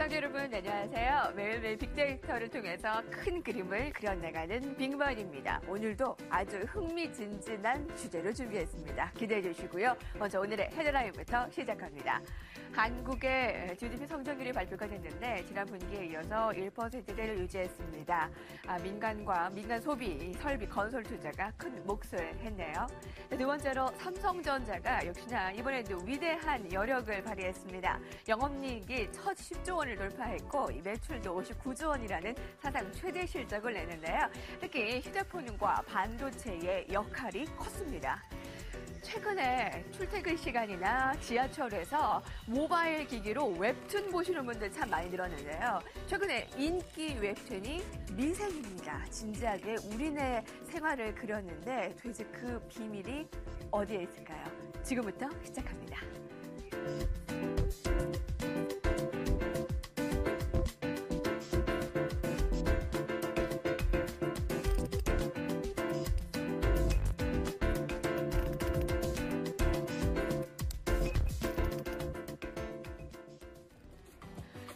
시청자 여러분 안녕하세요. 매일매일 빅데이터를 통해서 큰 그림을 그려나가는 빅먼입니다. 오늘도 아주 흥미진진한 주제로 준비했습니다. 기대해 주시고요. 먼저 오늘의 헤드라인부터 시작합니다. 한국의 GDP 성장률이 발표가 됐는데 지난 분기에 이어서 1%를 유지했습니다. 민간 소비, 설비, 건설 투자가 큰 몫을 했네요. 두 번째로 삼성전자가 역시나 이번에도 위대한 여력을 발휘했습니다. 영업이익이 첫 10조 원을 돌파했고 매출도 59조 원이라는 사상 최대 실적을 내는데요. 특히 휴대폰과 반도체의 역할이 컸습니다. 최근에 출퇴근 시간이나 지하철에서 모바일 기기로 웹툰 보시는 분들 참 많이 늘었는데요. 최근에 인기 웹툰이 미생입니다. 진지하게 우리네 생활을 그렸는데 도대체 그 비밀이 어디에 있을까요? 지금부터 시작합니다.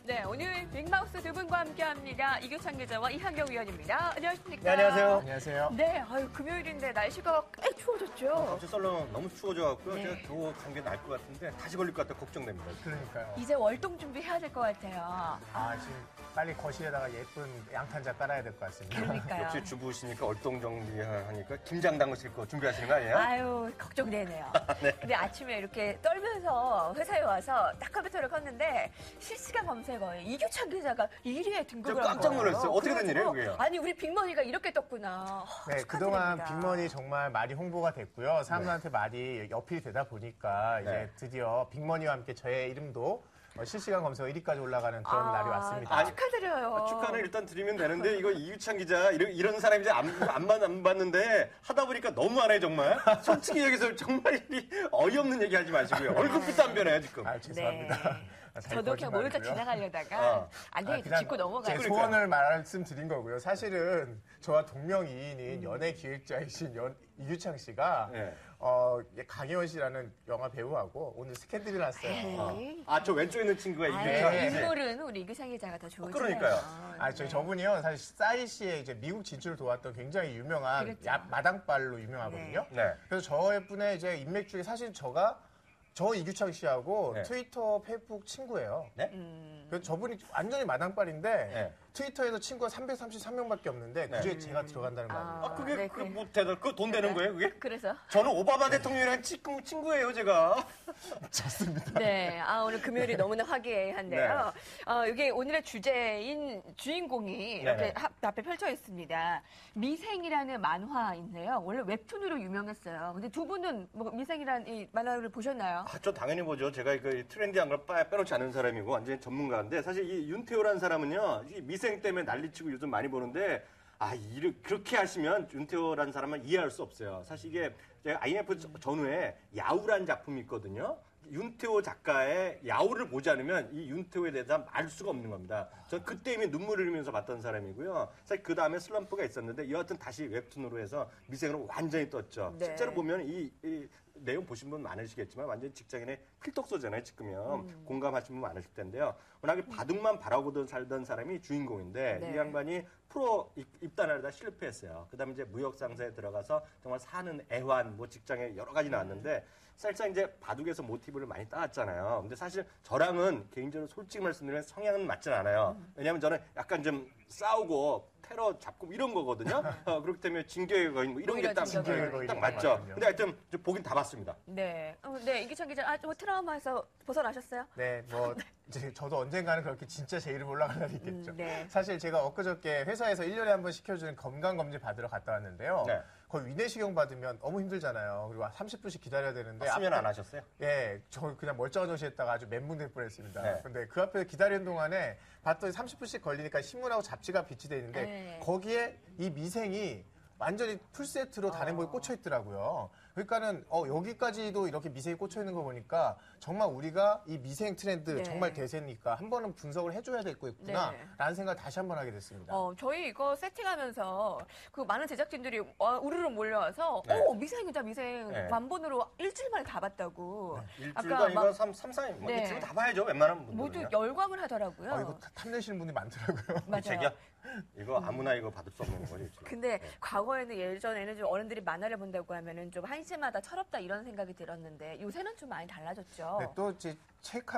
네, 오늘 빅마우스 두 분과 함께합니다. 이규찬 기자와 이한경 위원입니다. 안녕하십니까? 네, 안녕하세요. 안녕하세요. 네, 금요일인데 날씨가 꽤 추워졌죠? 갑자기 썰렁 너무 추워져갖고요. 네. 제가 겨우 감기 날 것 같은데 다시 걸릴 것 같아 걱정됩니다. 그러니까요. 이제 월동 준비해야 될 것 같아요. 지금 빨리 거실에다가 예쁜 양탄자 깔아야 될 것 같습니다. 그러니까요. 역시 주부시니까 얼동 정비하니까 김장 담그실 거 준비하시는 거 아니에요? 아유, 걱정되네요. 네. 근데 아침에 이렇게 떨면서 회사에 와서 딱 컴퓨터를 켰는데 실시간 검색어에 이규찬 기자가 1위에 등극을 저 한 깜짝 거예요. 놀랐어요. 어떻게 된 일이에요, 그게요? 아니, 우리 빅머니가 이렇게 떴구나. 네, 그동안 빅머니 정말 많이 홍보가 됐고요. 사람들한테 많이 어필이 되다 보니까 이제 네. 드디어 빅머니와 함께 저의 이름도 실시간 검색어 1위까지 올라가는 그런 날이 왔습니다. 아니, 축하드려요. 축하는 일단 드리면 되는데 이거 이유찬 기자 이런 사람이 이제 안 봤는데 하다 보니까 너무하네 정말. 솔직히 여기서 정말 어이없는 얘기 하지 마시고요. 얼굴빛도 안 변해요 지금. 죄송합니다. 네. 저도 그냥 모르다 지나가려다가 안 되겠다 그냥 짚고 넘어가요. 제 소원을 말씀드린 거고요. 저와 동명이인인 연예 기획자이신 이규창 씨가 네. 강혜원 씨라는 영화 배우하고 오늘 스캔들이 났어요. 저 왼쪽에 있는 친구가 아유, 이규찬 네. 씨. 인물은 우리 이규찬 기자가 더 좋으잖아요. 그러니까요. 저분이요, 사실 싸이 씨의 이제 미국 진출을 도왔던 굉장히 유명한 그렇죠. 마당발로 유명하거든요. 네. 그래서 저분의 이제 인맥 중에 사실 저 이규창 씨하고 네. 트위터, 페이스북 친구예요. 네? 그래서 저분이 완전히 마당발인데 네. 트위터에서 친구가 333명밖에 없는데 그중에 제가 들어간다는 거예요. 그게 네, 뭐 그거 돈 되는 거예요 그게? 그래서? 저는 오바마 대통령이랑 친구예요 제가. 좋습니다. 네, 오늘 금요일이 너무나 화기애애한데요. 이게 오늘의 주제인 주인공이 이렇게 앞에 펼쳐 있습니다. 미생이라는 만화인데요. 원래 웹툰으로 유명했어요. 근데 두 분은 뭐 미생이라는 이 만화를 보셨나요? 저 당연히 보죠. 제가 그 트렌디한 걸 빼놓지 않는 사람이고 완전히 전문가인데 사실 이 윤태호라는 사람은요. 이 미생 때문에 난리치고 요즘 많이 보는데 그렇게 하시면 윤태호라는 사람은 이해할 수 없어요. 사실 이게 제가 IMF 전후에 야우라는 작품이 있거든요. 윤태호 작가의 야우를 보지 않으면 이 윤태호에 대해서 알 수가 없는 겁니다. 전 그때 이미 눈물을 흘리면서 봤던 사람이고요. 사실 그 다음에 슬럼프가 있었는데 여하튼 다시 웹툰으로 해서 미생으로 완전히 떴죠. 네. 실제로 보면 이 내용 보신 분 많으시겠지만 완전히 직장인의 필독서잖아요, 지금요. 공감하신 분 많으실 텐데요. 워낙에 바둑만 바라고도 살던 사람이 주인공인데 네. 이 양반이 프로 입단하려다 실패했어요. 그다음에 이제 무역상사에 들어가서 정말 사는 애환, 직장에 여러 가지 나왔는데 사실상 이제 바둑에서 모티브를 많이 따왔잖아요. 근데 사실 저랑은 개인적으로 솔직히 말씀드리면 성향은 맞진 않아요. 왜냐하면 저는 약간 좀 싸우고 테러 잡고 이런 거거든요. 그렇기 때문에 진격의 거인 이런 게 딱 맞죠. 맞거든요. 근데 하여튼 보긴 다 봤습니다. 네. 네, 이규찬 기자, 뭐 트라우마에서 벗어나셨어요? 네, 이제 저도 언젠가는 그렇게 진짜 제 이름 올라갈 날이 있겠죠. 네. 사실 제가 엊그저께 회사에서 1년에 한 번 시켜주는 건강검진 받으러 갔다 왔는데요. 네. 거의 위내시경 받으면 너무 힘들잖아요. 그리고 30분씩 기다려야 되는데. 수면 안 하셨어요? 예, 저 그냥 멀쩡한 옷이 했다가 아주 멘붕될 뻔했습니다. 네. 근데 그 앞에 기다리는 동안에 봤더니 30분씩 걸리니까 신문하고 잡지가 비치돼 있는데 네. 거기에 이 미생이 완전히 풀세트로 단행본에 꽂혀 있더라고요. 그러니까는 여기까지도 이렇게 미생이 꽂혀 있는 거 보니까 정말 우리가 이 미생 트렌드 네. 정말 대세니까 한 번은 분석을 해줘야 될 거겠구나 네. 라는 생각을 다시 한 번 하게 됐습니다. 저희 이거 세팅하면서 그 많은 제작진들이 우르르 몰려와서 네. 미생이다 미생 네. 만번으로 일주일 만에 다 봤다고. 일주일도 아까 아니고 막 3, 4일 뭐 네. 이틀은 다 봐야죠. 웬만하면 분들은요. 모두 열광을 하더라고요. 이거 탐내시는 분이 많더라고요. 맞아요. 책이야? 이거 아무나 이거 받을 수 없는 거지. 지금. 근데 과거에는 예전에는 좀 어른들이 만화를 본다고 하면은 좀 한심하다, 철없다 이런 생각이 들었는데 요새는 좀 많이 달라졌죠. 네, 또 이제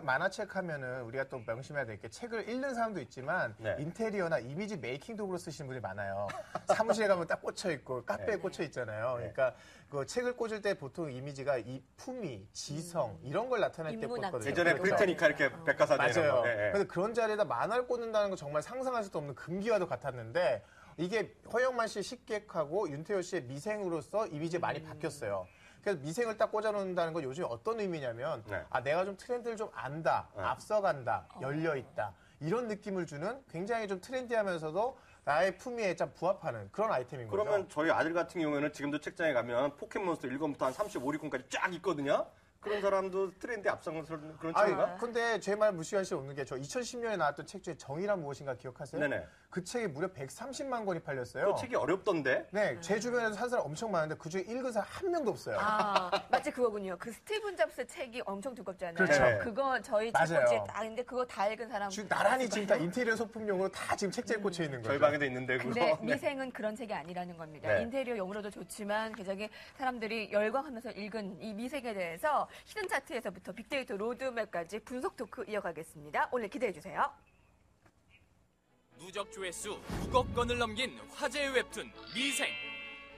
만화책 하면은 우리가 또 명심해야 될 게 책을 읽는 사람도 있지만 네. 인테리어나 이미지 메이킹 도구로 쓰시는 분이 많아요. 사무실에 가면 딱 꽂혀 있고 카페에 네. 꽂혀 있잖아요. 네. 그러니까 그 책을 꽂을 때 보통 이미지가 이 품위, 지성 이런 걸 나타낼 때 인문학적. 꽂거든요. 예전에 그렇죠. 브리타니카 이렇게 백과사전에 이런 맞아요. 거. 예, 예. 근데 그런 자리에다 만화를 꽂는다는 건 정말 상상할 수도 없는 금기와도 같았는데 이게 허영만 씨의 식객하고 윤태호 씨의 미생으로서 이미지가 많이 바뀌었어요. 그래서 미생을 딱 꽂아놓는다는 건 요즘 어떤 의미냐면 네. 내가 좀 트렌드를 좀 안다, 네. 앞서간다, 열려있다 이런 느낌을 주는 굉장히 좀 트렌디하면서도 나의 품위에 참 부합하는 그런 아이템인 거죠. 그러면 저희 아들 같은 경우에는 지금도 책장에 가면 포켓몬스터 1권부터 한 35, 6권까지 쫙 있거든요. 그런 사람도 트렌드에 앞서는 그런 책인가? 근데 제 말 무시할 수 없는 게 저 2010년에 나왔던 책 중에 정의란 무엇인가 기억하세요? 네네. 그 책이 무려 130만 권이 팔렸어요. 그 책이 어렵던데? 네, 제 주변에서 산 사람 엄청 많은데 그중에 읽은 사람 한 명도 없어요. 마치 그거군요. 그 스티븐 잡스 책이 엄청 두껍잖아요. 그렇죠. 네. 그거 저희 맞아요. 책꽂이에 딱 있는데 그거 다 읽은 사람. 지금 나란히 지금 다 인테리어 소품용으로 다 지금 책장에 꽂혀 있는 거죠. 저희 방에도 있는데 그거. 근데 네. 미생은 그런 책이 아니라는 겁니다. 네. 인테리어용으로도 좋지만 굉장히 사람들이 열광하면서 읽은 이 미생에 대해서 히든 차트에서부터 빅데이터 로드맵까지 분석 토크 이어가겠습니다. 오늘 기대해 주세요. 누적 조회수 9억 건을 넘긴 화제의 웹툰 미생.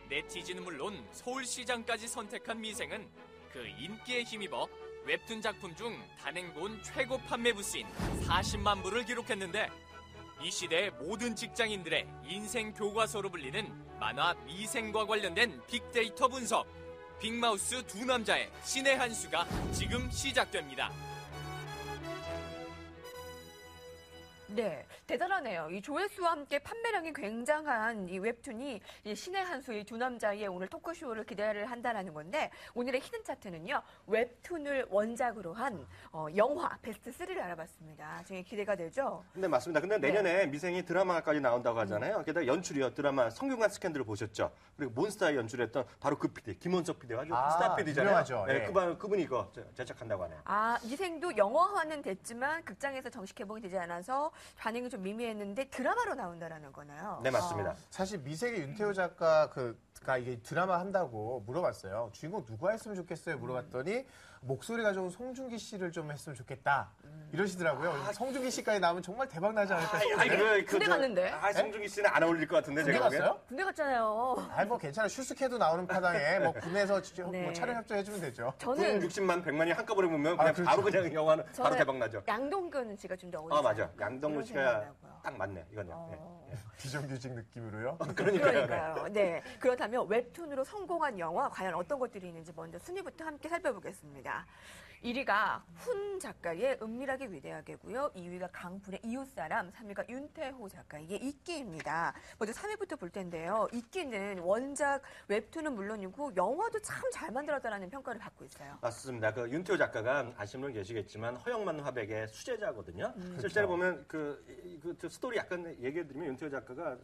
네티즌은 물론 서울시장까지 선택한 미생은 그 인기에 힘입어 웹툰 작품 중 단행본 최고 판매 부수인 40만 부를 기록했는데 이 시대의 모든 직장인들의 인생 교과서로 불리는 만화 미생과 관련된 빅데이터 분석. 빅마우스 두 남자의 신의 한 수가 지금 시작됩니다. 네, 대단하네요. 이 조회수와 함께 판매량이 굉장한 이 웹툰이 이 신의 한 수의 두 남자의 오늘 토크쇼를 기대를 한다는 건데 오늘의 히든 차트는요. 웹툰을 원작으로 한 영화 베스트 3를 알아봤습니다. 되게 기대가 되죠? 네, 맞습니다. 근데 내년에 미생이 드라마까지 나온다고 하잖아요. 게다가 연출이요. 드라마 성균관 스캔들을 보셨죠? 그리고 몬스타에 연출했던 바로 그 PD, 김원석 PD가 아주 스타 PD잖아요. 유명하죠. 네, 예. 그분이 이거 제작한다고 하네요. 미생도 영화화는 됐지만 극장에서 정식 개봉이 되지 않아서 반응이 좀 미미했는데 드라마로 나온다라는 거나요? 네, 맞습니다. 사실 미생의 윤태호 작가가 이게 드라마 한다고 물어봤어요. 주인공 누가 했으면 좋겠어요? 물어봤더니 목소리가 좋은 송중기 씨를 좀 했으면 좋겠다. 이러시더라고요. 송중기 씨까지 나오면 정말 대박 나지 않을까 싶어요. 군대 갔는데? 송중기 씨는 안 어울릴 것 같은데 군대 제가 보기엔. 갔어요? 군대 갔잖아요. 뭐 괜찮아. 슈스케도 나오는 파당에 뭐 군에서 네. 뭐 촬영 협조해주면 되죠. 군 저는 60만, 100만이 한꺼번에 보면 그냥 그렇죠. 바로 그냥 영화는 바로 저는 대박 나죠. 양동근 씨가 좀 더 어울리죠. 맞아. 양동근 이런 씨가 생각이 나고요. 딱 맞네. 이건요. 예. 비정규직 느낌으로요. 그러니까요. 네. 그렇다면 웹툰으로 성공한 영화 과연 어떤 것들이 있는지 먼저 순위부터 함께 살펴보겠습니다. 1위가 훈 작가의 은밀하게 위대하게고요. 2위가 강풀의 이웃사람, 3위가 윤태호 작가의 이끼입니다. 먼저 3위부터 볼 텐데요. 이끼는 원작 웹툰은 물론이고 영화도 참 잘 만들었다는 평가를 받고 있어요. 맞습니다. 그 윤태호 작가가 아시는 분 계시겠지만 허영만 화백의 수제자거든요. 실제로 보면 그 스토리 약간 얘기해드리면 윤태호 작가가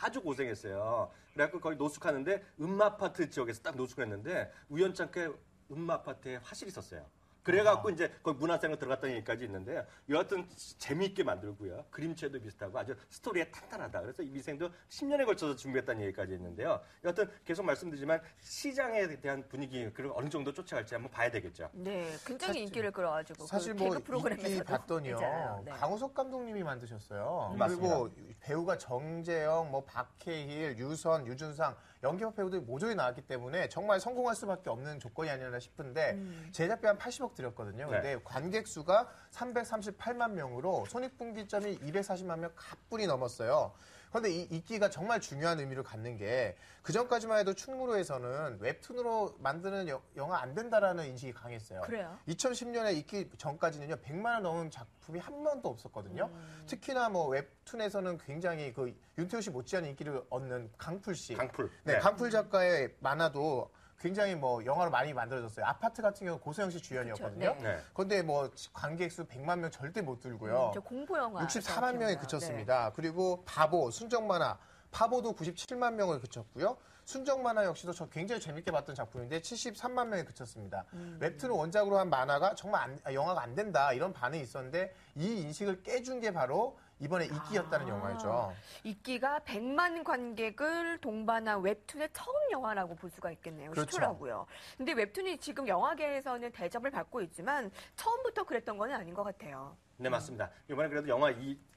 아주 고생했어요. 그래갖고 거의 노숙하는데 음마아파트 지역에서 딱 노숙했는데 우연찮게 음마아파트에 화실이 있었어요. 그래갖고 이제 거기 문화생으로 들어갔다는 얘기까지 있는데 여하튼 재미있게 만들고요. 그림체도 비슷하고 아주 스토리에 탄탄하다. 그래서 이 미생도 10년에 걸쳐서 준비했다는 얘기까지 있는데요. 여하튼 계속 말씀드리지만 시장에 대한 분위기 그리고 어느 정도 쫓아갈지 한번 봐야 되겠죠. 네, 굉장히 인기를 끌어가지고 사실 그 뭐 개그 프로그램에서도 인기 봤더니요. 있잖아요. 네. 강우석 감독님이 만드셨어요. 맞습니다. 그리고 배우가 정재영, 뭐 박해일, 유선, 유준상 연기파 배우들이 모조리 나왔기 때문에 정말 성공할 수밖에 없는 조건이 아니었나 싶은데 제작비 한 80억 들였거든요. 근데 관객 수가 338만 명으로 손익분기점이 240만 명 가뿐히 넘었어요. 그런데 이 이끼가 정말 중요한 의미를 갖는 게 그전까지만 해도 충무로에서는 웹툰으로 만드는 영화 안 된다라는 인식이 강했어요. 그래요? 2010년에 있기 전까지는요 100만 원 넘은 작품이 한 번도 없었거든요. 특히나 뭐 웹툰에서는 굉장히 그 윤태호 씨 못지않은 인기를 얻는 강풀 씨. 강풀. 네, 강풀 작가의 만화도 굉장히 뭐 영화로 많이 만들어졌어요. 아파트 같은 경우 고소영 씨 주연이었거든요. 그렇죠. 네. 그런데 뭐 관객 수 100만 명 절대 못 들고요. 저 공포 영화 64만 명이 그쳤습니다. 그리고 바보, 순정만화, 파보도 97만 명을 그쳤고요. 순정만화 역시도 저 굉장히 재밌게 봤던 작품인데 73만 명이 그쳤습니다. 웹툰을 원작으로 한 만화가 정말 영화가 안 된다 이런 반응이 있었는데 이 인식을 깨준 게 바로 이번에 이끼였다는 영화죠. 이끼가 100만 관객을 동반한 웹툰의 처음 영화라고 볼 수가 있겠네요. 그렇죠. 시초라고요. 근데 웹툰이 지금 영화계에서는 대접을 받고 있지만 처음부터 그랬던 건 아닌 것 같아요. 네, 맞습니다. 이번에 그래도 영화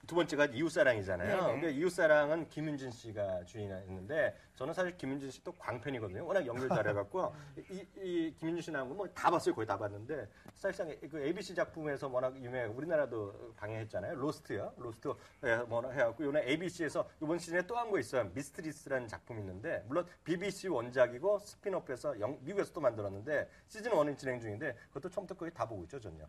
두 번째가 이웃사랑이잖아요. 네네. 근데 이웃사랑은 김윤진 씨가 주인이었는데 저는 사실 김윤진 씨 또 광팬이거든요. 워낙 연기를 잘해갖고 이 김윤진 씨 나온 거 뭐 다 봤어요. 거의 다 봤는데 사실상 그 ABC 작품에서 워낙 유명하고 우리나라도 방영했잖아요. 로스트요. 로스트 뭐 해갖고 이번에 ABC에서 이번 시즌에 또 한 거 있어요. 미스트리스라는 작품이 있는데 물론 BBC 원작이고 스피노프에서 미국에서 또 만들었는데 시즌 1은 진행 중인데 그것도 처음부터 거의 다 보고 있죠, 전요.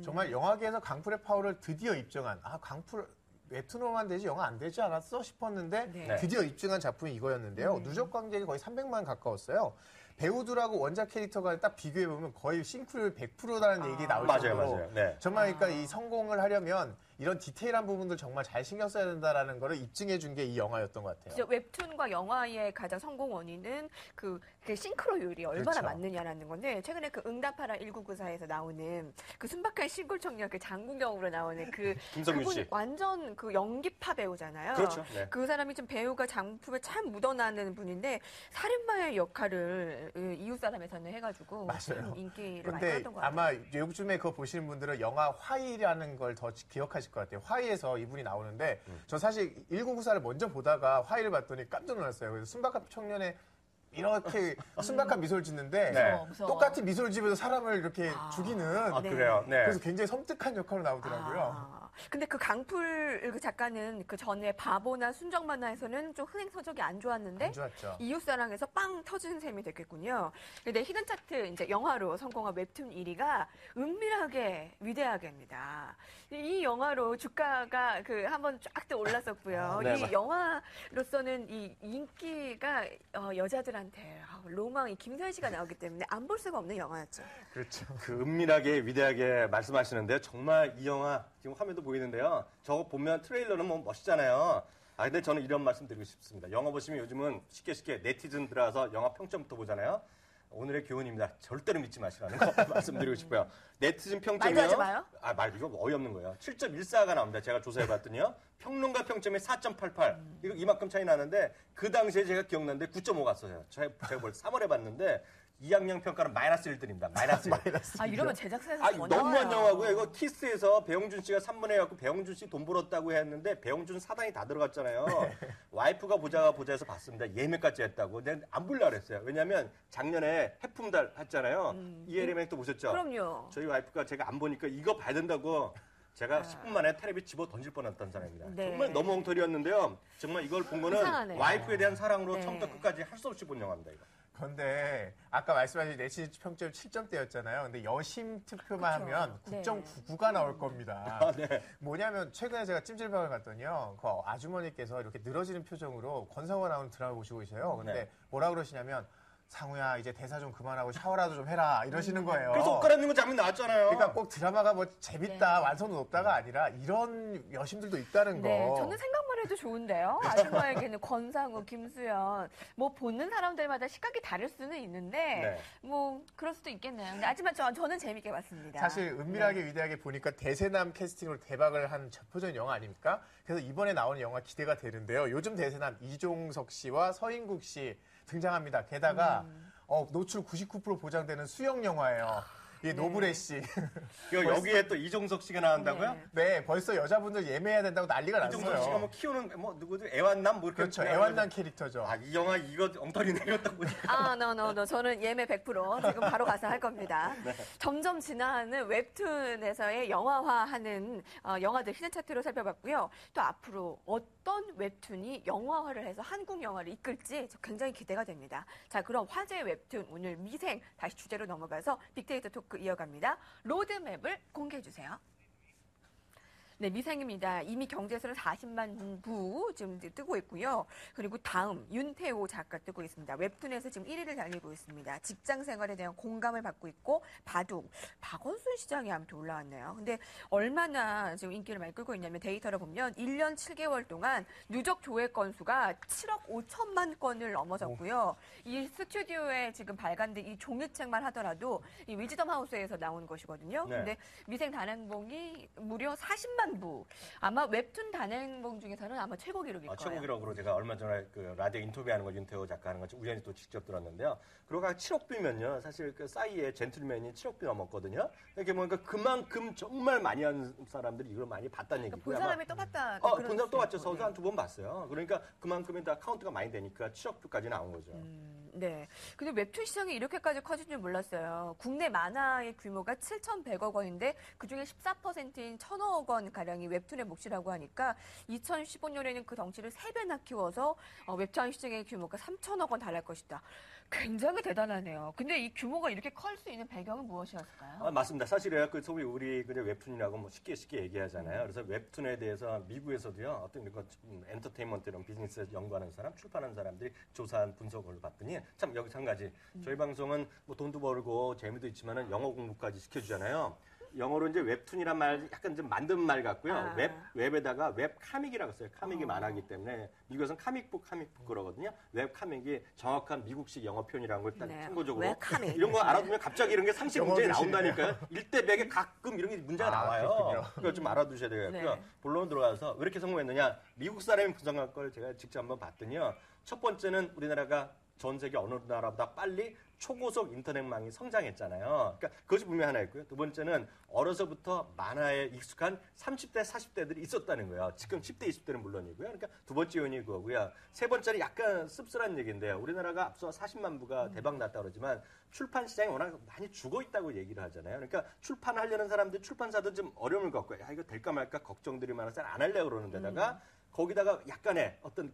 정말 영화계에서 강풀의 파워를 드디어 입증한 강풀 웹툰으로만 되지 영화 안 되지 않았어 싶었는데 네. 드디어 입증한 작품이 이거였는데요. 누적 관객이 거의 300만 가까웠어요. 배우들하고 원작 캐릭터가 딱 비교해보면 거의 싱크로율 100%라는 얘기 나올 맞아요, 정도로 맞아요. 네. 정말 그러니까 이 성공을 하려면 이런 디테일한 부분들 정말 잘 신경 써야 된다라는 거를 입증해 준 게 이 영화였던 것 같아요. 진짜 웹툰과 영화의 가장 성공 원인은 그 싱크로율이 얼마나 그렇죠. 맞느냐라는 건데 최근에 그 응답하라 1994에서 나오는 그 순박한 시골 청년 그 장국영으로 나오는 김성균 씨. 완전 그 연기파 배우잖아요. 그렇죠. 네. 그 사람이 좀 배우가 작품에 참 묻어나는 분인데 살인마의 역할을 이웃사람에서는 해가지고 맞아요. 참 인기를 많이 근데 끌었던 것 같아요. 아마 요즘에 그거 보시는 분들은 영화 화이라는 걸 더 기억하실 것 같아요. 화이에서 이분이 나오는데 저 사실 1994를 먼저 보다가 화이를 봤더니 깜짝 놀랐어요. 그래서 순박한 청년의 이렇게 순박한 미소를 짓는데 네. 무서워. 똑같이 미소를 지으면서 사람을 이렇게 죽이는 아, 네. 그래요. 네. 그래서 굉장히 섬뜩한 역할로 나오더라고요. 근데 그 강풀 그 작가는 그 전에 바보나 순정 만화에서는 좀 흥행 성적이 안 좋았는데 안 좋았죠. 이웃사랑에서 빵 터지는 셈이 됐겠군요. 근데 히든 차트 이제 영화로 성공한 웹툰 1위가 은밀하게 위대하게입니다. 이 영화로 주가가 그 한번 쫙 또 올랐었고요. 네, 이 영화로서는 이 인기가 여자들한테 로망이 김서연 씨가 나오기 때문에 안 볼 수가 없는 영화였죠. 그렇죠. 그 은밀하게 위대하게 말씀하시는데요. 정말 이 영화 지금 화면도 보이는데요. 저거 보면 트레일러는 뭐 멋있잖아요. 근데 저는 이런 말씀 드리고 싶습니다. 영화 보시면 요즘은 쉽게 네티즌 들어와서 영화 평점부터 보잖아요. 오늘의 교훈입니다. 절대로 믿지 마시라는 거 말씀드리고 싶어요. 네티즌 평점이요. 말도 하지 마요? 이거 어이없는 거예요. 7.14가 나옵니다. 제가 조사해봤더니요. 평론가 평점이 4.88. 이거 이만큼 차이 나는데 그 당시에 제가 기억나는데 9.5 갔어요. 제가 벌써 3월에 봤는데 2학년 평가는 마이너스 1 드립니다. 마이너스 1. 이러면 제작사에서 더 너무한 나와요. 영화고요. 이거 키스에서 배용준 씨가 3분 해갖고 배용준 씨 돈 벌었다고 했는데 배용준 사단이 다 들어갔잖아요. 와이프가 보자 해서 봤습니다. 예매까지 했다고. 근데 안 보려고 그랬어요. 왜냐면 작년에 해품달 했잖아요. ELM행 또 보셨죠? 그럼요. 저희 와이프가 제가 안 보니까 이거 봐야 된다고 제가 10분 만에 텔레비 집어 던질 뻔했던 사람입니다. 네. 정말 너무 엉터리였는데요. 정말 이걸 본 거는 이상하네요. 와이프에 대한 사랑으로 네. 처음부터 끝까지 할 수 없이 본 영화입니다. 이거. 그런데 아까 말씀하신 네티즌 평점 7점대였잖아요. 근데 여심 투표만 그쵸. 하면 네. 9.99가 나올 겁니다. 네. 뭐냐면 최근에 제가 찜질방을 갔더니요. 그 아주머니께서 이렇게 늘어지는 표정으로 권상우 나오는 드라마 보시고 계세요. 근데 네. 뭐라 그러시냐면 상우야 이제 대사 좀 그만하고 샤워라도 좀 해라 이러시는 거예요. 그래서 옷 갈아입는 장면 나왔잖아요. 그러니까 꼭 드라마가 뭐 재밌다 네. 완성도 높다가 아니라 이런 여심들도 있다는 거. 네, 저는 생각만 해도 좋은데요. 아줌마에게는 권상우, 김수현, 뭐 보는 사람들마다 시각이 다를 수는 있는데 네. 뭐 그럴 수도 있겠네요. 근데 하지만 저는 재밌게 봤습니다. 사실 은밀하게 위대하게 보니까 대세남 캐스팅으로 대박을 한 대표적인 영화 아닙니까? 그래서 이번에 나오는 영화 기대가 되는데요. 요즘 대세남 이종석 씨와 서인국 씨 등장합니다. 게다가 노출 99% 보장되는 수영 영화예요. 이게 노브레 씨. 여기에 또 이종석 씨가 나온다고요? 네. 네, 벌써 여자분들 예매해야 된다고 난리가 이종석 씨가 났어요. 뭐 키우는 누구죠? 애완남 뭐 이렇게 그렇죠. 표현하는 애완남 캐릭터죠. 거죠. 이 영화 이거 엉터리 내렸다 보니까. no. 저는 예매 100% 지금 바로 가서 할 겁니다. 네. 점점 진화하는 웹툰에서의 영화화하는 영화들 히든 차트로 살펴봤고요. 또 앞으로 어떤 웹툰이 영화화를 해서 한국 영화를 이끌지 굉장히 기대가 됩니다. 자, 그럼 화제의 웹툰 오늘 미생 다시 주제로 넘어가서 빅데이터 토크 이어갑니다. 로드맵을 공개해 주세요. 네, 미생입니다. 이미 경제에서는 40만 부 지금 뜨고 있고요. 그리고 다음 윤태호 작가 뜨고 있습니다. 웹툰에서 지금 1위를 달리고 있습니다. 직장 생활에 대한 공감을 받고 있고 바둑, 박원순 시장이 아무튼 올라왔네요. 근데 얼마나 지금 인기를 많이 끌고 있냐면 데이터를 보면 1년 7개월 동안 누적 조회 건수가 7억 5천만 건을 넘어섰고요. 이 스튜디오에 지금 발간된 이 종이책만 하더라도 이 위즈덤 하우스에서 나온 것이거든요. 네. 근데 미생 단행본이 무려 40만 부. 아마 웹툰 단행본 중에서는 아마 최고 기록일 거예요. 최고 기록으로 제가 얼마 전에 그 라디오 인터뷰하는 거 윤태호 작가 하는 거 우연히 또 직접 들었는데요. 그러고 7억 부면요. 사실 그 싸이의 젠틀맨이 7억 부 넘었거든요. 이렇게 보니까 그만큼 정말 많이 한 사람들이 이걸 많이 봤다는 그러니까 얘기고요. 본 사람이 또 봤다. 본 사람 또 봤죠. 서울서 한 두 번 봤어요. 그러니까 그만큼의 다 카운트가 많이 되니까 7억 부까지 나온 거죠. 네. 근데 웹툰 시장이 이렇게까지 커질 줄 몰랐어요. 국내 만화의 규모가 7,100억 원인데 그중에 14%인 1,000억 원 가량이 웹툰의 몫이라고 하니까 2015년에는 그 덩치를 3배나 키워서 웹툰 시장의 규모가 3,000억 원 달할 것이다. 굉장히 대단하네요. 근데 이 규모가 이렇게 클 수 있는 배경은 무엇이었을까요? 맞습니다. 사실은 그 소위 우리 그냥 웹툰이라고 뭐 쉽게 얘기하잖아요. 그래서 웹툰에 대해서 미국에서도요. 어떤 이런 엔터테인먼트 이런 비즈니스 연구하는 사람, 출판하는 사람들이 조사한 분석을 봤더니 참 여기서 한 가지. 저희 방송은 뭐 돈도 벌고 재미도 있지만은 영어 공부까지 시켜주잖아요. 영어로 이제 웹툰이란 말 약간 좀 만든 말 같고요. 웹에다가 웹카믹이라고 써요. 카믹이 만화기 때문에 미국에서는 카믹북 그러거든요. 웹카믹이 정확한 미국식 영어 표현이라는 걸 딱 참고적으로 웹카믹. 이런 거 알아두면 갑자기 이런 게 상식 문제에 나온다니까요. 1대 100에 가끔 이런 게 문제가 나와요. 그렇군요. 그걸 좀 알아두셔야 되겠고요. 네. 본론 들어가서 왜 이렇게 성공했느냐. 미국 사람이 분석한 걸 제가 직접 한번 봤더니요. 첫 번째는 우리나라가 전 세계 어느 나라보다 빨리 초고속 인터넷망이 성장했잖아요. 그러니까 그것이 분명히 하나 있고요. 두 번째는 어려서부터 만화에 익숙한 30대, 40대들이 있었다는 거예요. 지금 10대, 20대는 물론이고요. 그러니까 두 번째 요인이 그거고요. 세 번째는 약간 씁쓸한 얘기인데요. 우리나라가 앞서 40만 부가 대박 났다 그러지만 출판 시장이 워낙 많이 죽어 있다고 얘기를 하잖아요. 그러니까 출판하려는 사람들, 출판사도 좀 어려움을 겪고 이거 될까 말까 걱정들이 많아서 안 하려고 그러는 데다가 거기다가 약간의 어떤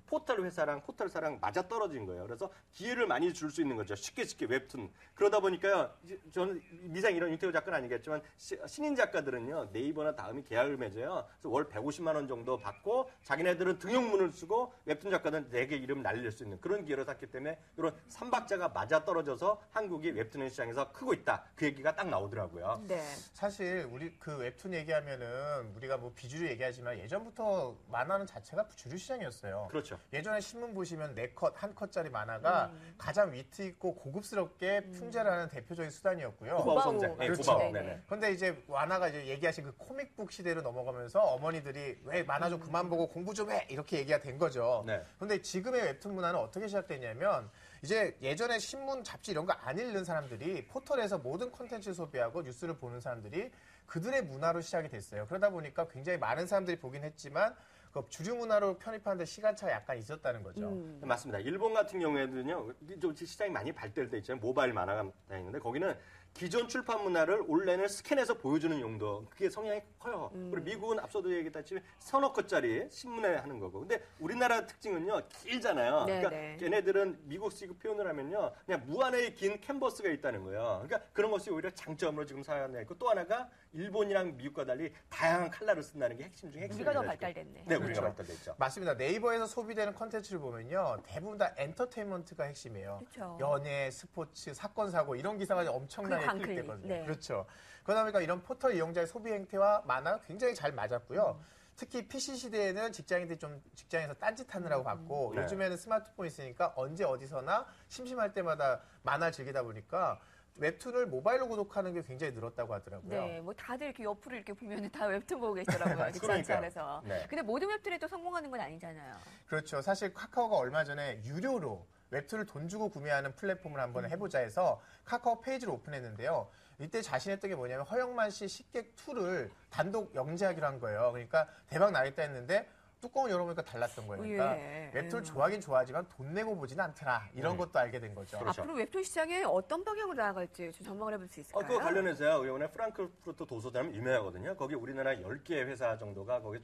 포털 회사랑 포털사랑 맞아 떨어진 거예요. 그래서 기회를 많이 줄 수 있는 거죠. 쉽게 웹툰. 그러다 보니까요. 저는 미생 이런 윤태호 작가는 아니겠지만 신인 작가들은요. 네이버나 다음이 계약을 맺어요. 그래서 월 150만 원 정도 받고 자기네들은 등용문을 쓰고 웹툰 작가들은 내게 이름 날릴 수 있는 그런 기회를 샀기 때문에 이런 삼박자가 맞아 떨어져서 한국이 웹툰 시장에서 크고 있다. 그 얘기가 딱 나오더라고요. 네. 사실 우리 그 웹툰 얘기하면은 우리가 뭐 비주류 얘기하지만 예전부터 만화는 자체가 주류 시장이었어요. 그렇죠. 예전에 신문 보시면 4컷, 1컷짜리 만화가 가장 위트 있고 고급스럽게 풍자를 하는 대표적인 수단이었고요. 고바우 성장. 네, 그렇죠. 고바우. 네네. 그런데 이제 만화가 이제 얘기하신 그 코믹북 시대로 넘어가면서 어머니들이 왜 만화 좀 그만 보고 공부 좀 해 이렇게 얘기가 된 거죠. 네. 그런데 지금의 웹툰 문화는 어떻게 시작됐냐면 이제 예전에 신문, 잡지 이런 거 안 읽는 사람들이 포털에서 모든 콘텐츠를 소비하고 뉴스를 보는 사람들이 그들의 문화로 시작이 됐어요. 그러다 보니까 굉장히 많은 사람들이 보긴 했지만 그 주류 문화로 편입하는데 시간차가 약간 있었다는 거죠. 맞습니다. 일본 같은 경우에는요, 좀 시장이 많이 발달돼 있잖아요. 모바일 만화가 다 있는데 거기는 기존 출판 문화를 온라인을 스캔해서 보여주는 용도, 그게 성향이 커요. 그리고 미국은 앞서도 얘기했다시피 서너 컷짜리 신문에 하는 거고. 근데 우리나라 특징은요, 길잖아요. 네, 그러니까 네. 걔네들은 미국식 표현을 하면요, 그냥 무한의 긴 캔버스가 있다는 거예요. 그러니까 그런 것이 오히려 장점으로 지금 사용되고 있고 또 하나가 일본이랑 미국과 달리 다양한 컬러를 쓴다는 게 핵심 중에 핵심이에요. 우리가 더 발달됐네. 네, 우리가 발달됐죠. 맞습니다. 네이버에서 소비되는 컨텐츠를 보면요. 대부분 다 엔터테인먼트가 핵심이에요. 그렇죠. 연예, 스포츠, 사건, 사고 이런 기사가 엄청나게 광클릭. 클릭되거든요. 네. 그렇죠. 그러다 보니까 이런 포털 이용자의 소비 행태와 만화가 굉장히 잘 맞았고요. 특히 PC 시대에는 직장인들이 좀 직장에서 딴짓하느라고 봤고 네. 요즘에는 스마트폰 있으니까 언제 어디서나 심심할 때마다 만화 즐기다 보니까 웹툰을 모바일로 구독하는 게 굉장히 늘었다고 하더라고요. 네, 뭐 다들 이렇게 옆으로 이렇게 보면 다 웹툰 보고 계시더라고요. 직장 그러니까요. 안에서. 네. 근데 모든 웹툰이 또 성공하는 건 아니잖아요. 그렇죠. 사실 카카오가 얼마 전에 유료로 웹툰을 돈 주고 구매하는 플랫폼을 한번 해보자 해서 카카오 페이지를 오픈했는데요. 이때 자신했던 게 뭐냐면 허영만 씨 식객 2를 단독 영지하기로 한 거예요. 그러니까 대박 나겠다 했는데 뚜껑을 열어보니까 달랐던 거예요. 그러니까 예. 웹툰을 좋아하긴 좋아하지만 돈 내고 보지는 않더라. 이런 것도 알게 된 거죠. 그렇죠. 앞으로 웹툰 시장에 어떤 방향으로 나아갈지 좀 전망을 해볼 수 있을까요? 그거 관련해서요. 이번에 프랑크푸르트 도서관 유명하거든요. 거기 우리나라 10개 회사 정도가 거기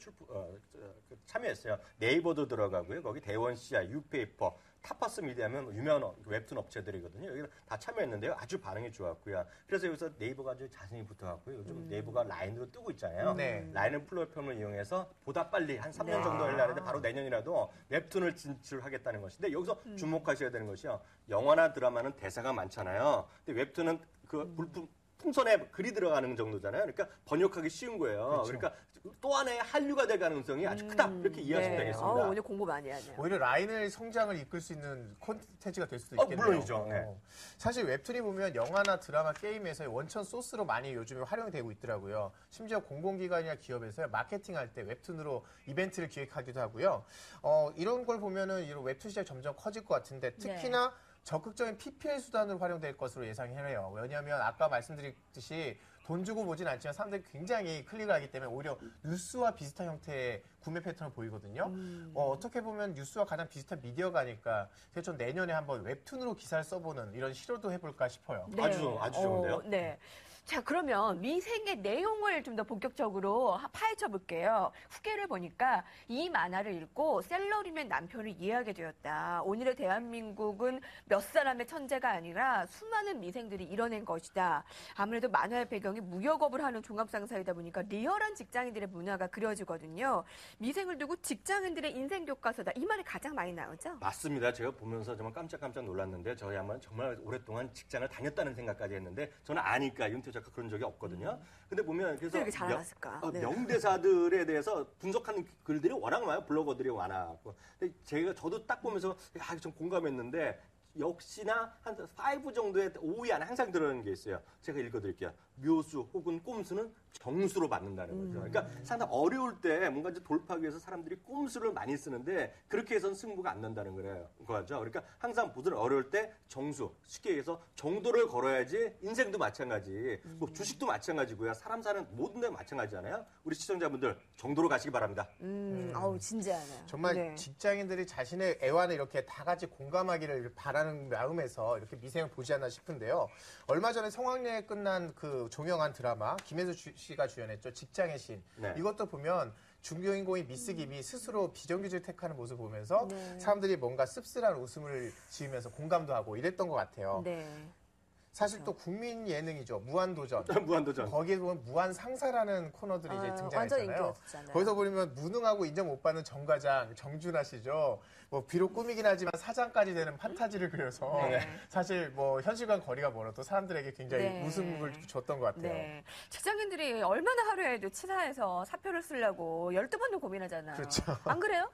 참여했어요. 네이버도 들어가고요. 거기 대원시야, 유페이퍼, 타파스 미디어면 유명한 웹툰 업체들이거든요. 여기 다 참여했는데요. 아주 반응이 좋았고요. 그래서 여기서 네이버가 아주 자신이 붙어갖고요. 요즘 네이버가 라인으로 뜨고 있잖아요. 네. 라인은 플랫폼을 이용해서 보다 빨리 한 3년 정도 하려는데 바로 내년이라도 웹툰을 진출하겠다는 것인데 여기서 주목하셔야 되는 것이요. 영화나 드라마는 대사가 많잖아요. 근데 웹툰은 그 풍선에 글이 들어가는 정도잖아요. 그러니까 번역하기 쉬운 거예요. 그렇죠. 그러니까 또 하나의 한류가 될 가능성이 아주 크다. 이렇게 이해하시면 되겠습니다. 오늘 공부 많이 하네요. 오히려 라인을 성장을 이끌 수 있는 콘텐츠가 될 수도 있겠네요. 물론이죠. 네. 사실 웹툰이 보면 영화나 드라마, 게임에서 원천 소스로 많이 요즘에 활용이 되고 있더라고요. 심지어 공공기관이나 기업에서 마케팅할 때 웹툰으로 이벤트를 기획하기도 하고요. 이런 걸 보면은 이런 웹툰 시장이 점점 커질 것 같은데 특히나 적극적인 PPL 수단으로 활용될 것으로 예상해요. 왜냐하면 아까 말씀드렸듯이 돈 주고 보진 않지만 사람들이 굉장히 클릭을 하기 때문에 오히려 뉴스와 비슷한 형태의 구매 패턴을 보이거든요. 어떻게 보면 뉴스와 가장 비슷한 미디어가 아닐까. 그래서 전 내년에 한번 웹툰으로 기사를 써보는 이런 시도도 해볼까 싶어요. 네. 아주 좋은데요. 네. 자, 그러면 미생의 내용을 좀 더 본격적으로 파헤쳐 볼게요. 후기를 보니까 이 만화를 읽고 셀러리맨 남편을 이해하게 되었다. 오늘의 대한민국은 몇 사람의 천재가 아니라 수많은 미생들이 이뤄낸 것이다. 아무래도 만화의 배경이 무역업을 하는 종합상사이다 보니까 리얼한 직장인들의 문화가 그려지거든요. 미생을 두고 직장인들의 인생 교과서다. 이 말이 가장 많이 나오죠? 맞습니다. 제가 보면서 정말 깜짝깜짝 놀랐는데 저희 한번 정말 오랫동안 직장을 다녔다는 생각까지 했는데 저는 아니까 윤태 작가 그런 적이 없거든요. 근데 보면 그래서 이렇게 잘 알았을까? 네. 명대사들에 대해서 분석하는 글들이 워낙 많아요. 블로거들이 많아갖고. 근데 저도 딱 보면서 좀 공감했는데 역시나 한 5 정도의 5위 안에 항상 들어가는 게 있어요. 제가 읽어드릴게요. 묘수 혹은 꼼수는 정수로 받는다는 거죠. 그러니까 상당히 어려울 때 뭔가 이제 돌파하기 위해서 사람들이 꼼수를 많이 쓰는데 그렇게 해서는 승부가 안 난다는 거죠. 그러니까 항상 모든 어려울 때 정수, 쉽게 얘기해서 정도를 걸어야지 인생도 마찬가지, 뭐 주식도 마찬가지고요. 사람 사는 모든 데 마찬가지잖아요. 우리 시청자분들 정도로 가시기 바랍니다. 아우, 진지하네요. 정말 네. 직장인들이 자신의 애환을 이렇게 다 같이 공감하기를 바라는 마음에서 이렇게 미생을 보지 않나 싶은데요. 얼마 전에 성황리에 끝난 그 종영한 드라마 김혜수 씨가 주연했죠. 직장의 신. 네. 이것도 보면 중요인공이 미스 김이 스스로 비정규직을 택하는 모습을 보면서 사람들이 뭔가 씁쓸한 웃음을 지으면서 공감도 하고 이랬던 것 같아요. 네. 사실 또 국민 예능이죠. 무한도전. 무한도전. 거기에 보면 무한상사라는 코너들이 이제 완전 등장했잖아요. 인기였잖아요. 거기서 보면 무능하고 인정 못 받는 정과장, 정준하 씨죠. 뭐 비록 꿈이긴 하지만 사장까지 되는 판타지를 그려서 사실 뭐 현실과 거리가 멀어도 사람들에게 굉장히 웃음을 줬던 것 같아요. 네. 직장인들이 얼마나 하루에도 치사해서 사표를 쓰려고 12번도 고민하잖아요. 그렇죠. 안 그래요?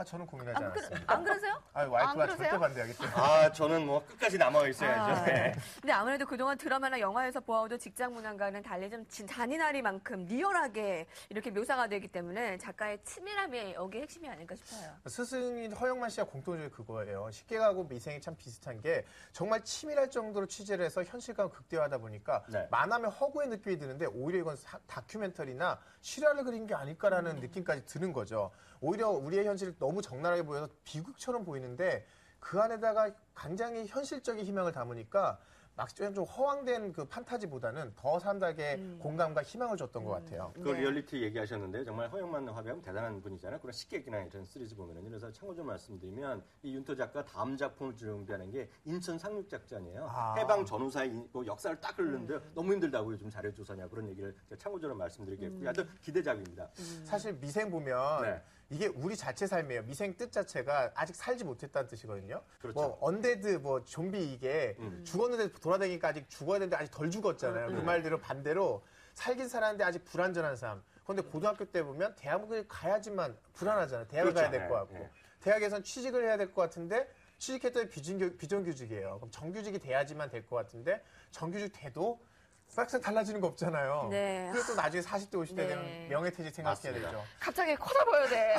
저는 고민하지 않았습니다. 안 그러세요? 와이프가 안 그러세요? 절대 반대하기 때문에. 저는 뭐 끝까지 남아 있어야죠. 네. 근데 아무래도 그동안 드라마나 영화에서 보아오던 직장 문화과는 달리 좀 잔인하리만큼 리얼하게 이렇게 묘사가 되기 때문에 작가의 치밀함이 여기에 핵심이 아닐까 싶어요. 스승인 허영만 씨와 공통적인 그거예요. 쉽게 가고 미생이 참 비슷한 게 정말 치밀할 정도로 취재를 해서 현실감을 극대화하다 보니까 만화면 허구의 느낌이 드는데 오히려 이건 다큐멘터리나 실화를 그린 게 아닐까라는 느낌까지 드는 거죠. 오히려 우리의 현실이 너무 적나라하게 보여서 비극처럼 보이는데 그 안에다가 굉장히 현실적인 희망을 담으니까 막 좀 허황된 그 판타지보다는 더 사람들에게 공감과 희망을 줬던 것 같아요. 그 리얼리티 얘기하셨는데 정말 허영만 화백은 대단한 분이잖아요. 그런 식객이나 이런 시리즈 보면은 그래서 참고 좀 말씀드리면 이 윤토 작가 다음 작품을 준비하는 게 인천 상륙작전이에요. 해방 전후사의 역사를 딱 흐르는데 너무 힘들다고 요즘 자료조사냐 그런 얘기를 참고적으로 말씀드리겠고요. 하여튼 기대작입니다. 사실 미생 보면 이게 우리 자체 삶이에요. 미생 뜻 자체가 아직 살지 못했다는 뜻이거든요. 그렇죠. 뭐 언데드, 뭐 좀비 이게 죽었는데 돌아다니니까 아직 죽어야 되는데 아직 덜 죽었잖아요. 그 말대로 반대로 살긴 살았는데 아직 불안전한 삶. 그런데 고등학교 때 보면 대학을 가야지만 불안하잖아요. 대학을 가야 될 것 같고. 대학에선 취직을 해야 될 것 같은데 취직했더니 비정규직이에요. 그럼 정규직이 돼야지만 될 것 같은데 정규직 돼도 싹싹 달라지는 거 없잖아요. 네. 그리고 또 나중에 40대, 50대 되면 명예퇴직 생각해야 되죠. 갑자기 커져보여야 돼.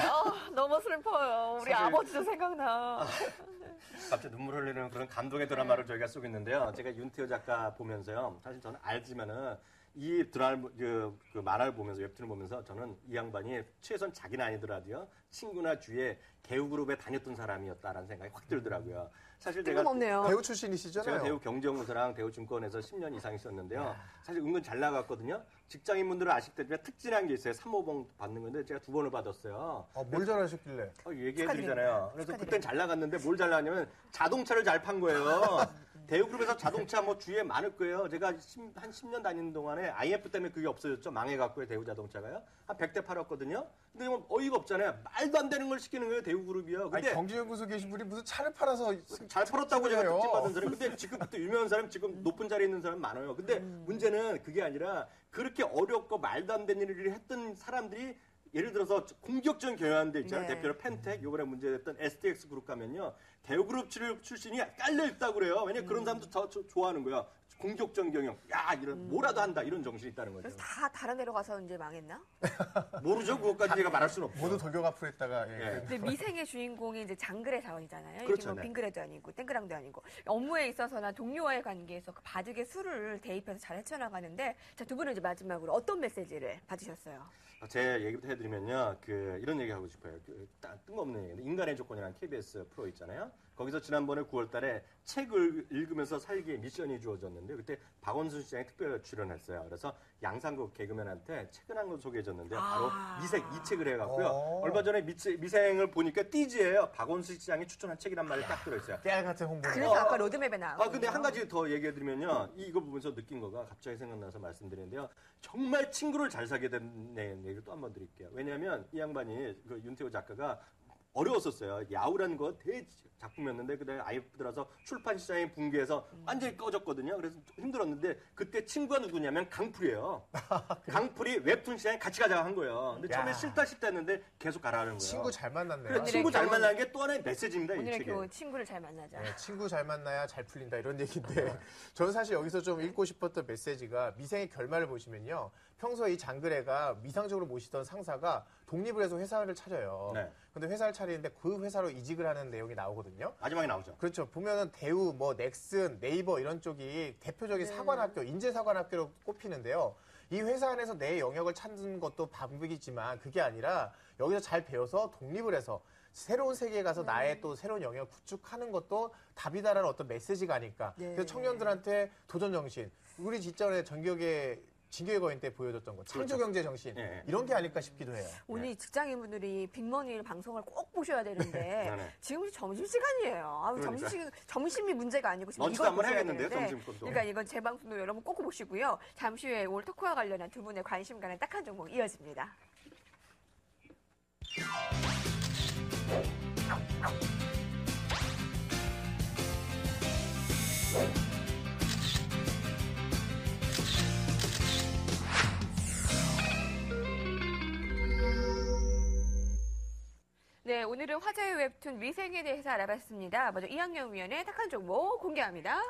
너무 슬퍼요. 우리 사실- 아버지도 생각나. 갑자기 눈물 흘리는 그런 감동의 드라마를 저희가 쏘고 있는데요. 제가 윤태호 작가 보면서요. 사실 저는 알지만은 이 드라마 그 만화를 보면서 웹툰을 보면서 저는 이 양반이 최소한 자기는 아니더라도요 친구나 주위에 대우그룹에 다녔던 사람이었다라는 생각이 확 들더라고요. 사실 제가 뜬금없네요. 배우 출신이시잖아요. 제가 대우 경제연구소랑 대우증권에서 10년 이상 있었는데요. 사실 은근 잘 나갔거든요. 직장인분들은 아시다시피 특진한 게 있어요. 3호봉 받는 건데 제가 2번을 받았어요. 뭘 잘하셨길래? 얘기해드리잖아요. 그래서 축하드립니다. 그땐 잘 나갔는데 뭘 잘 나갔냐면 자동차를 잘 판 거예요. 대우그룹에서 자동차 뭐 주위에 많을 거예요. 제가 한 10년 다니는 동안에 IF 때문에 그게 없어졌죠. 망해갖고요. 대우 자동차가요. 한 100대 팔았거든요. 근데 뭐 어이가 없잖아요. 말도 안 되는 걸 시키는 거예요. 대우그룹이요. 근데 아니, 경제연구소 계신 분이 무슨 차를 팔아서 잘 팔았다고 제가 그래요. 특집 받은 사람. 근데 지금 그때 유명한 사람 지금 높은 자리에 있는 사람 많아요. 근데 문제는 그게 아니라 그렇게 어렵고 말도 안 되는 일을 했던 사람들이 예를 들어서 공격적인 경영하는 데 있잖아요. 네. 대표로 펜텍, 이번에 문제됐던 STX 그룹 가면요. 대우그룹 출신이 깔려있다고 그래요. 왜냐면 그런 사람도 더 좋아하는 거야. 공격적인 경영. 야, 이런, 뭐라도 한다. 이런 정신이 있다는 거죠. 그래서 다 다른 데로 가서 이제 망했나? 모르죠. 그것까지 제가 말할 수는 없죠. 모두 돌격 앞으로 했다가 근데 미생의 주인공이 이제 장글의 사원이잖아요. 그렇죠, 이게 뭐 네. 빙그레도 아니고 땡그랑도 아니고 업무에 있어서나 동료와의 관계에서 그 바둑의 수를 대입해서 잘 헤쳐나가는데 자, 두 분은 이제 마지막으로 어떤 메시지를 받으셨어요? 제 얘기부터 해드리면요. 이런 얘기 하고 싶어요. 뜬금없는 얘기인데 인간의 조건이라는 KBS 프로 있잖아요. 거기서 지난번에 9월 달에 책을 읽으면서 살기의 미션이 주어졌는데 그때 박원순 시장이 특별 출연했어요. 그래서 양상국 개그맨한테 책을 한 권 소개해줬는데 바로 미생 이 책을 해갖고요. 얼마 전에 미생을 보니까 띠지예요. 박원순 시장이 추천한 책이란 말이 딱 들어있어요. 깨알 같은 홍보. 그래서 아까 로드맵에 나온 근데 한 가지 더 얘기해드리면요. 이거 보면서 느낀 거가 갑자기 생각나서 말씀드리는데요. 정말 친구를 잘 사게 된 얘기를 또 한 번 드릴게요. 왜냐하면 이 양반이 윤태호 작가가 어려웠었어요. 야우라는 거 대작품이었는데 그다음에 IF 들어서 출판 시장이 붕괴해서 완전히 꺼졌거든요. 그래서 좀 힘들었는데 그때 친구가 누구냐면 강풀이에요. 강풀이 웹툰 시장에 같이 가자고 한 거예요. 근데 처음에 싫다 했는데 계속 가라는 거예요. 친구 잘 만났네요. 그래, 친구 잘 만나는 게 또 하나의 메시지입니다. 이 오늘의 책에. 교훈 친구를 잘 만나자. 네, 친구 잘 만나야 잘 풀린다 이런 얘기인데 저는 사실 여기서 좀 읽고 싶었던 메시지가 미생의 결말을 보시면요. 평소에 이 장그래가 미상적으로 모시던 상사가 독립을 해서 회사를 차려요. 네. 근데 회사를 차리는데 그 회사로 이직을 하는 내용이 나오거든요. 마지막에 나오죠. 그렇죠. 보면은 대우, 넥슨, 네이버 이런 쪽이 대표적인 사관학교, 인재사관학교로 꼽히는데요. 이 회사 안에서 내 영역을 찾는 것도 방법이지만 그게 아니라 여기서 잘 배워서 독립을 해서 새로운 세계에 가서 나의 또 새로운 영역을 구축하는 것도 답이다라는 어떤 메시지가 아닐까. 네. 그래서 청년들한테 도전 정신, 우리 직전에 진격의 거인 때 보여줬던 것, 창조경제 정신 네. 이런 게 아닐까 싶기도 해요. 오늘 직장인분들이 빅머니 방송을 꼭 보셔야 되는데 네. 지금 점심시간이에요. 그러니까. 점심이 문제가 아니고 지금 런치도 이걸 한번 보셔야 해야겠는데요, 되는데 점심권도. 그러니까 이건 제 방송도 여러분 꼭 보시고요. 잠시 후에 오늘 토크와 관련한 두 분의 관심 가는 딱한 종목 이어집니다. 네, 오늘은 화제의 웹툰 미생에 대해서 알아봤습니다. 먼저 이학영 위원의 딱한 정보 공개합니다.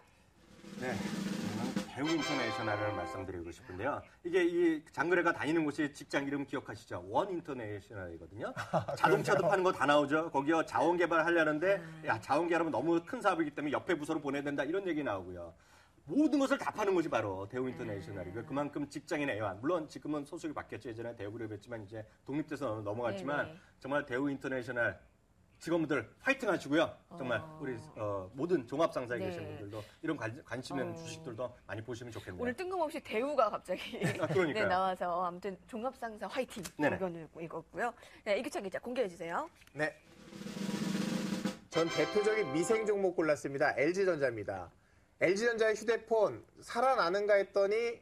네. 저는 대우 인터내셔널을 말씀드리고 싶은데요. 이게 이 장그래가 다니는 곳이 직장 이름 기억하시죠? 원 인터내셔널이거든요. 자동차도 파는 거 다 나오죠. 거기요 자원 개발하려는데 야 자원 개발하면 너무 큰 사업이기 때문에 옆에 부서로 보내야 된다 이런 얘기 나오고요. 모든 것을 다 파는 것이 바로 대우 인터내셔널이고요. 그만큼 직장인의 애환. 물론 지금은 소속이 바뀌었죠. 예전에 대우그룹이었지만 이제 독립돼서 넘어갔지만 네네. 정말 대우 인터내셔널 직원분들 파이팅 하시고요. 정말 우리 모든 종합상사에 네. 계신 분들도 이런 관심 있는 주식들도 많이 보시면 좋겠네요. 오늘 뜬금없이 대우가 갑자기 그러니까요. 네, 나와서 아무튼 종합상사 화이팅 네네. 의견을 읽었고요. 네, 이규찬 기자 공개해 주세요. 네. 전 대표적인 미생 종목 골랐습니다. LG전자입니다. LG전자의 휴대폰 살아나는가 했더니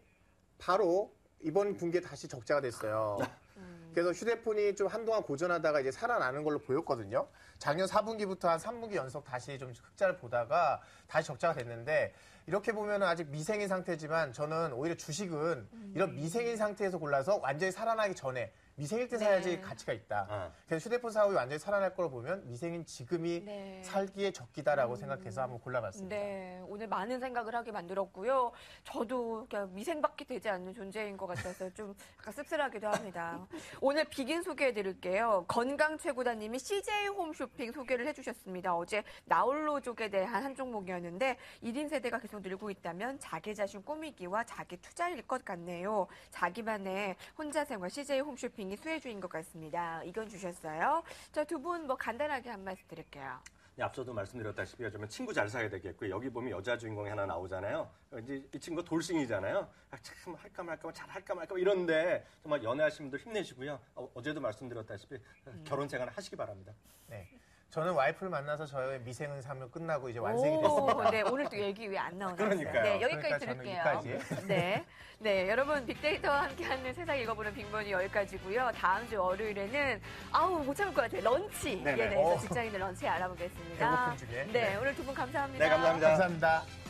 바로 이번 분기에 다시 적자가 됐어요. 그래서 휴대폰이 좀 한동안 고전하다가 이제 살아나는 걸로 보였거든요. 작년 4분기부터 한 3분기 연속 다시 좀 흑자를 보다가 다시 적자가 됐는데 이렇게 보면 아직 미생인 상태지만 저는 오히려 주식은 이런 미생인 상태에서 골라서 완전히 살아나기 전에 미생일 때 네. 사야지 가치가 있다. 그래서 휴대폰 사업이 완전히 살아날 걸 보면 미생인 지금이 네. 살기에 적기다라고 생각해서 한번 골라봤습니다. 네, 오늘 많은 생각을 하게 만들었고요. 저도 그냥 미생밖에 되지 않는 존재인 것 같아서 좀 약간 씁쓸하기도 합니다. 오늘 비긴 소개해드릴게요. 건강최고다님이 CJ 홈쇼핑 소개를 해주셨습니다. 어제 나홀로족에 대한 한 종목이었는데 1인 세대가 계속 늘고 있다면 자기 자신 꾸미기와 자기 투자일 것 같네요. 자기만의 혼자 생활 CJ 홈쇼핑이 수혜주인 것 같습니다. 이건 주셨어요. 자, 두 분 뭐 간단하게 한 말씀 드릴게요. 앞서도 말씀드렸다시피 요즘은 친구 잘 사야 되겠고요. 여기 보면 여자 주인공이 하나 나오잖아요. 이제 이 친구가 돌싱이잖아요. 참 할까 말까 잘할까 말까 이런데 정말 연애하시는 분들 힘내시고요. 어제도 말씀드렸다시피 결혼 생활 하시기 바랍니다. 네. 저는 와이프를 만나서 저의 미생은 삶을 끝나고 이제 완성이 됐습니다. 네, 오늘 또 얘기 왜 안 나오나요? 그러니까요. 네, 여기까지 그러니까 들을게요. 저는 네. 네, 여러분 빅데이터와 함께하는 세상 읽어보는 빅머니 여기까지고요. 다음 주 월요일에는 못 참을 것 같아요. 런치에 네네. 대해서 직장인들 런치 알아보겠습니다. 배고픈 중에. 네, 오늘 두 분 감사합니다. 네, 감사합니다. 감사합니다.